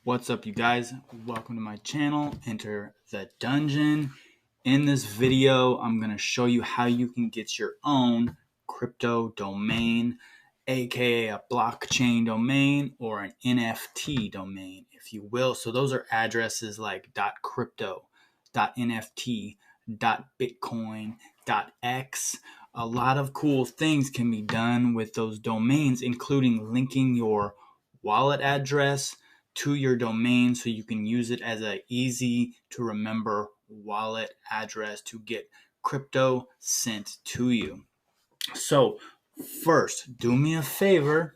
What's up, you guys? Welcome to my channel. Enter the dungeon. In this video, I'm going to show you how you can get your own crypto domain, aka a blockchain domain or an NFT domain, if you will. So those are addresses like .crypto, .nft, .bitcoin, .x. A lot of cool things can be done with those domains, including linking your wallet address to your domain so you can use it as a easy to remember wallet address to get crypto sent to you. So first, do me a favor,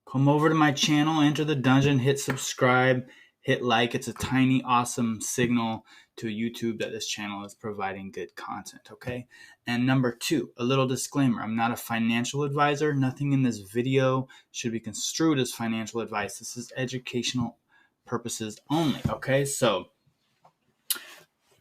come over to my channel, enter the dungeon, hit subscribe, hit like. It's a tiny awesome signal to YouTube that this channel is providing good content, okay? And number two, a little disclaimer. I'm not a financial advisor. Nothing in this video should be construed as financial advice. This is educational purposes only, okay? So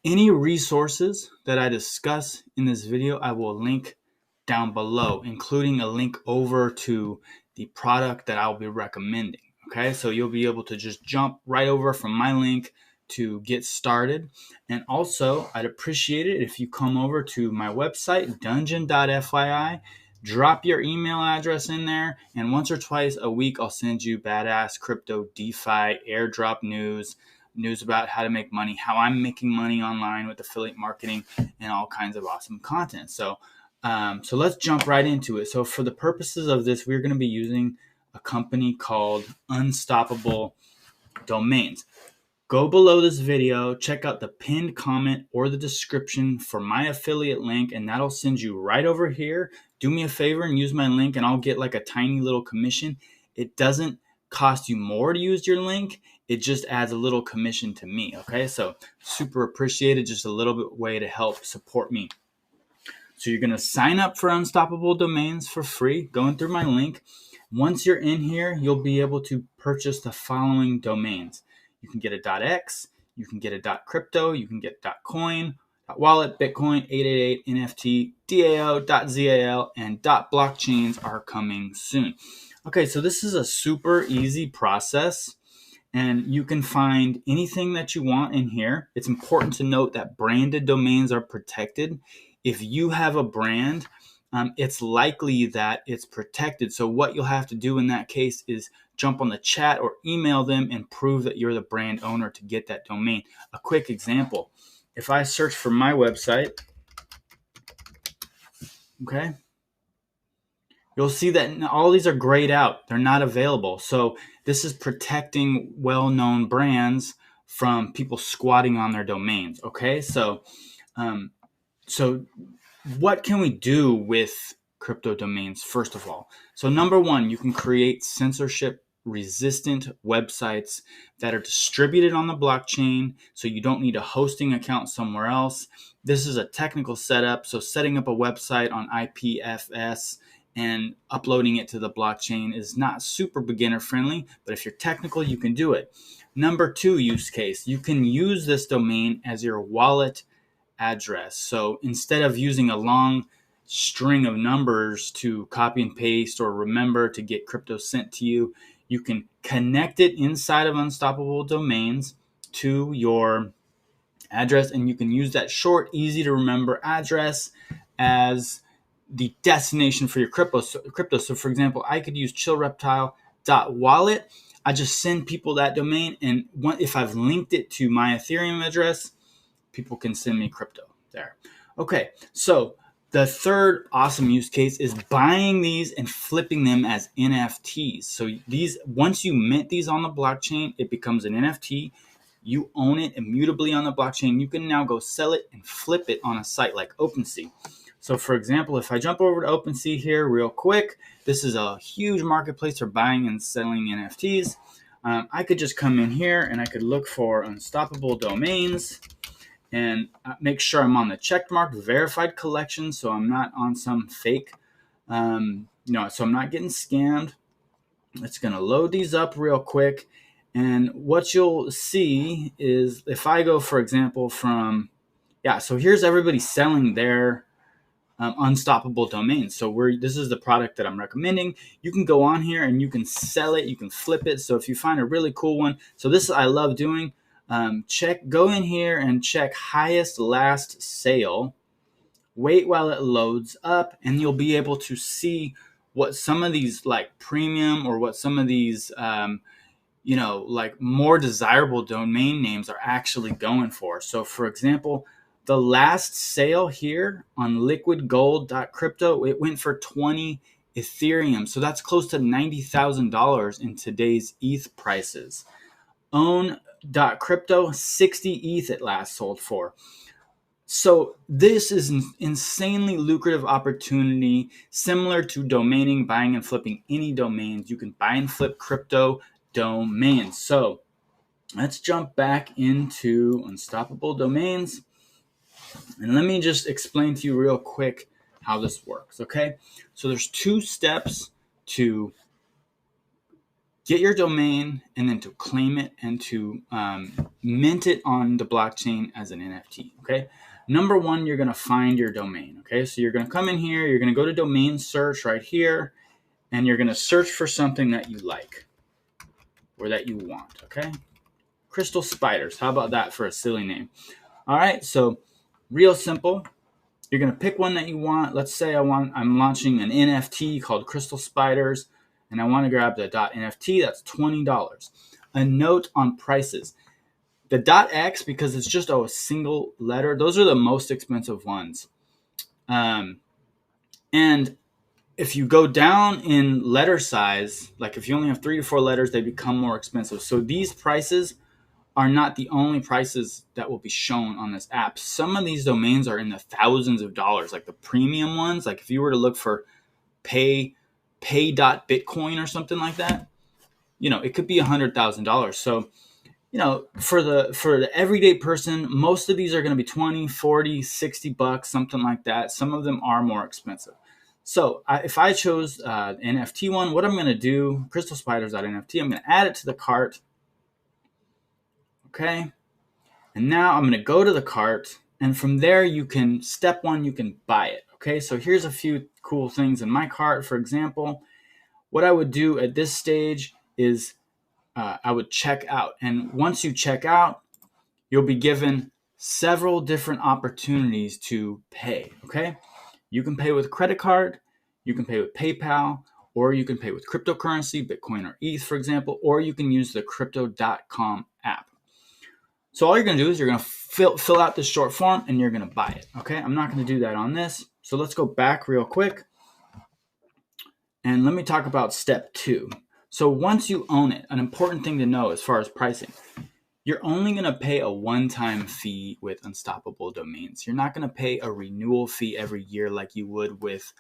any resources that I discuss in this video, I will link down below, including a link over to the product that I'll be recommending. Okay, so you'll be able to just jump right over from my link to get started. And also, I'd appreciate it if you come over to my website, dungeon.fyi, drop your email address in there, and once or twice a week, I'll send you badass crypto, DeFi, airdrop news about how to make money, how I'm making money online with affiliate marketing, and all kinds of awesome content. So let's jump right into it. So for the purposes of this, we're going to be using a company called Unstoppable Domains. Go below this video, check out the pinned comment or the description for my affiliate link, and that'll send you right over here. Do me a favor and use my link, and I'll get like a tiny little commission. It doesn't cost you more to use your link. It just adds a little commission to me, okay? So super appreciated, just a little bit way to help support me. So you're going to sign up for Unstoppable Domains for free, going through my link. Once you're in here, you'll be able to purchase the following domains. You can get a .x, you can get a .crypto, you can get .coin, .wallet, Bitcoin, 888, NFT, DAO, .zal, and .blockchains are coming soon. Okay, so this is a super easy process, and you can find anything that you want in here. It's important to note that branded domains are protected. If you have a brand, it's likely that it's protected. So what you'll have to do in that case is jump on the chat or email them and prove that you're the brand owner to get that domain. A quick example, if I search for my website, okay, you'll see that all these are grayed out. They're not available. So this is protecting well-known brands from people squatting on their domains, okay? So what can we do with crypto domains, first of all? So number one, you can create censorship-resistant websites that are distributed on the blockchain, so you don't need a hosting account somewhere else. This is a technical setup, so setting up a website on IPFS and uploading it to the blockchain is not super beginner-friendly, but if you're technical, you can do it. Number two use case, you can use this domain as your wallet address. So instead of using a long string of numbers to copy and paste or remember to get crypto sent to you, you can connect it inside of Unstoppable Domains to your address, and you can use that short, easy to remember address as the destination for your crypto. So for example, I could use chillreptile.wallet. I just send people that domain, and if I've linked it to my Ethereum address, people can send me crypto there. Okay, so the third awesome use case is buying these and flipping them as NFTs. So these, once you mint these on the blockchain, it becomes an NFT. You own it immutably on the blockchain. You can now go sell it and flip it on a site like OpenSea. So for example, if I jump over to OpenSea here real quick, this is a huge marketplace for buying and selling NFTs. I could just come in here and I could look for Unstoppable Domains and make sure I'm on the checkmark verified collection, so I'm not on some fake, so I'm not getting scammed. It's going to load these up real quick. And what you'll see is if I go, for example, so here's everybody selling their unstoppable domains. So this is the product that I'm recommending. You can go on here and you can sell it, you can flip it. So if you find a really cool one, so this I love doing. Go in here and check highest last sale. Wait while it loads up, and you'll be able to see what some of these like premium or what some of these like more desirable domain names are actually going for. So for example, the last sale here on liquidgold.crypto, it went for 20 Ethereum. So that's close to $90,000 in today's ETH prices. Own.crypto, 60 ETH it last sold for. So this is an insanely lucrative opportunity, similar to domaining, buying and flipping any domains. You can buy and flip crypto domains. So let's jump back into Unstoppable Domains. And let me just explain to you real quick how this works, okay? So there's 2 steps to get your domain and then to claim it and to mint it on the blockchain as an NFT, okay? Number 1, you're going to find your domain, okay? So you're going to come in here, you're going to go to domain search right here, and you're going to search for something that you like or that you want, okay? Crystal Spiders, how about that for a silly name? All right, so real simple. You're going to pick one that you want. Let's say I'm launching an NFT called Crystal Spiders, and I want to grab the .nft. That's $20. A note on prices. The .x, because it's just a single letter, those are the most expensive ones. And if you go down in letter size, like if you only have 3 to 4 letters, they become more expensive. So these prices are not the only prices that will be shown on this app. Some of these domains are in the thousands of dollars, like the premium ones. Like if you were to look for pay.bitcoin or something like that, it could be $100,000. So, for the everyday person, most of these are going to be 20, 40, 60 bucks, something like that. Some of them are more expensive. So if I chose NFT one, what I'm going to do, crystalspiders.nft, I'm going to add it to the cart. Okay. And now I'm going to go to the cart, and from there step 1, you can buy it. Okay. So here's a few cool things in my cart. For example, what I would do at this stage is I would check out. And once you check out, you'll be given several different opportunities to pay. Okay. You can pay with credit card, you can pay with PayPal, or you can pay with cryptocurrency, Bitcoin or ETH, for example, or you can use the crypto.com app. So all you're going to do is you're going to fill out this short form and you're going to buy it. Okay. I'm not going to do that on this. So let's go back real quick. And let me talk about step 2. So once you own it, an important thing to know as far as pricing, you're only going to pay a one-time fee with Unstoppable Domains. You're not going to pay a renewal fee every year like you would with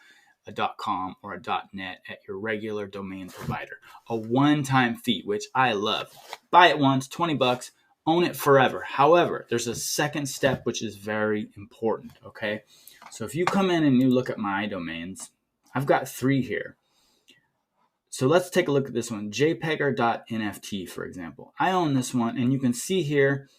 a .com or a .net at your regular domain provider. A one-time fee, which I love. Buy it once, 20 bucks, own it forever. However, there's a second step which is very important, okay? So if you come in and you look at my domains, I've got 3 here. So let's take a look at this one, jpegger.nft, for example. I own this one, and you can see here,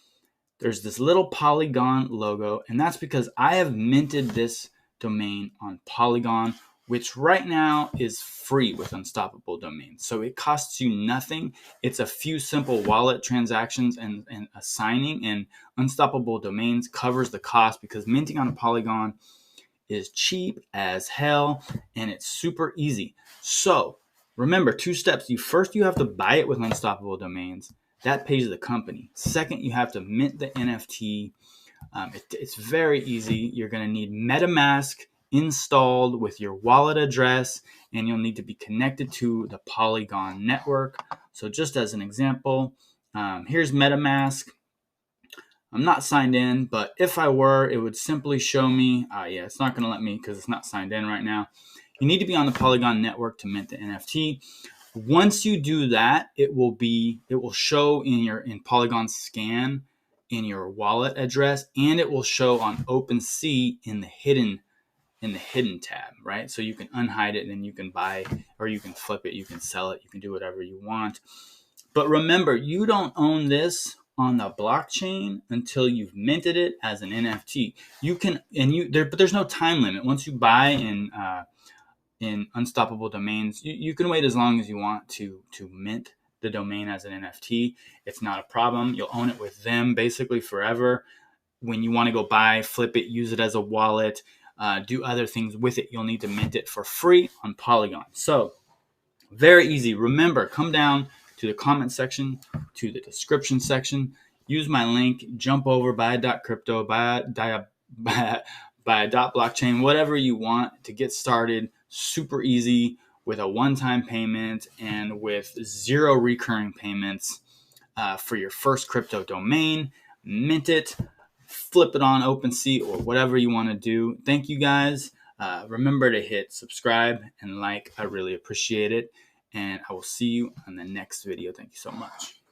there's this little Polygon logo, and that's because I have minted this domain on Polygon, which right now is free with Unstoppable Domains. So it costs you nothing. It's a few simple wallet transactions and a signing, and Unstoppable Domains covers the cost because minting on a Polygon is cheap as hell, and it's super easy. So remember, 2 steps. First, you have to buy it with Unstoppable Domains. That pays the company. Second, you have to mint the NFT. It's very easy. You're going to need MetaMask installed with your wallet address, and you'll need to be connected to the Polygon network. So just as an example, here's MetaMask. I'm not signed in, but if I were, it would simply show me, it's not going to let me because it's not signed in right now. You need to be on the Polygon network to mint the NFT. Once you do that, it will show in Polygon scan in your wallet address, and it will show on OpenSea in the hidden tab, right? So you can unhide it and then you can buy, or you can flip it, you can sell it, you can do whatever you want. But remember, you don't own this on the blockchain until you've minted it as an NFT. You can, but there's no time limit. Once you buy in Unstoppable Domains, you can wait as long as you want to mint the domain as an NFT. It's not a problem. You'll own it with them basically forever. When you want to go buy, flip it, use it as a wallet, do other things with it, you'll need to mint it for free on Polygon. So very easy. Remember, come down to the comment section, to the description section, use my link, jump over, buy a .crypto, buy a .blockchain, whatever you want to get started. Super easy with a one-time payment and with 0 recurring payments for your first crypto domain. Mint it, flip it on OpenSea or whatever you want to do. Thank you guys. Remember to hit subscribe and like. I really appreciate it. And I will see you on the next video. Thank you so much.